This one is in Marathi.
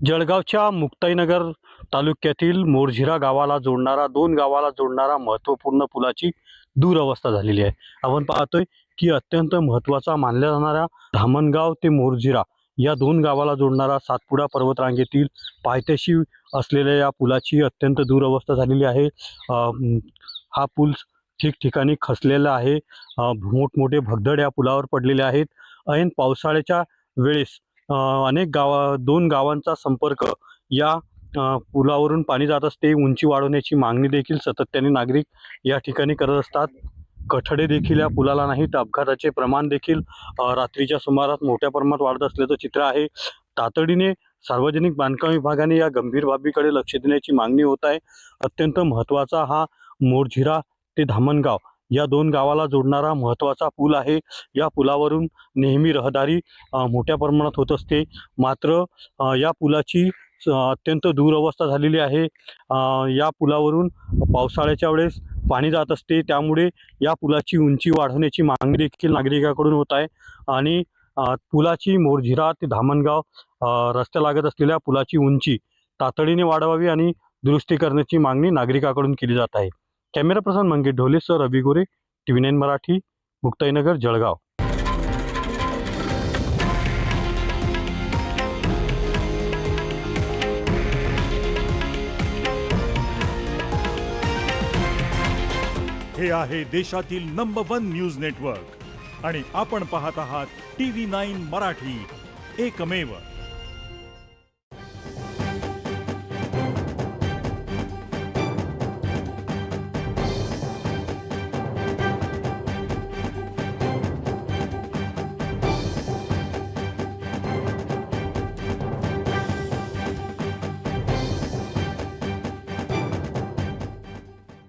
जळगावच्या मुक्ताईनगर तालुक्यातील मोरझिरा गावाला जोडणारा दोन गावाला जोडणारा महत्त्वपूर्ण पुलाची दुरवस्था झालेली आहे. आपण पाहतोय की अत्यंत महत्त्वाचा मानल्या जाणारा धामणगाव ते मोरझिरा या दोन गावाला जोडणारा सातपुडा पर्वतरांगेतील पायथ्याशी असलेल्या या पुलाची अत्यंत दुरवस्था झालेली आहे. हा पूल ठिकठिकाणी खचलेला आहे. मोठमोठे भगदड या पुलावर पडलेले आहेत. ऐन पावसाळ्याच्या वेळेस अनेक दोन गावांचा संपर्क या पुलावरून पाणी जात असते. उंची वाढवण्याची मागणी देखील सातत्याने नागरिक या ठिकाणी करत असतात. कठडे देखील या पुलाला नाहीत. अपघाताचे प्रमाण देखील रात्रीच्या सुमारास मोठ्या प्रमाणात वाढत असल्याचं चित्र आहे. तातडीने सार्वजनिक बांधकाम विभागाने या गंभीर बाबीकडे लक्ष देण्याची मागणी होत आहे. अत्यंत महत्त्वाचा हा मोरझिरा ते धामणगाव या दोन गावाला जोडणारा महत्त्वाचा पूल आहे. या पुलावरून नेहमी रहदारी मोठ्या प्रमाणात होत असते. मात्र या पुलाची अत्यंत दुरवस्था झालेली आहे. या पुलावरून पावसाळ्याच्या वेळेस पाणी जात असते. त्यामुळे या पुलाची उंची वाढवण्याची मागणी देखील नागरिकांकडून होत आहे. आणि पुलाची मोरझिरा ते धामणगाव रस्त्या लागत असलेल्या पुलाची उंची तातडीने वाढवावी आणि दुरुस्ती करण्याची मागणी नागरिकांकडून केली जात आहे. कॅमेरा पर्सन मंगेश ढोलेसह रवी गोरे, TV9 मराठी, मुक्ताईनगर, जळगाव. हे आहे देशातील नंबर 1 न्यूज नेटवर्क आणि आपण पाहत आहात TV9 मराठी, एकमेव.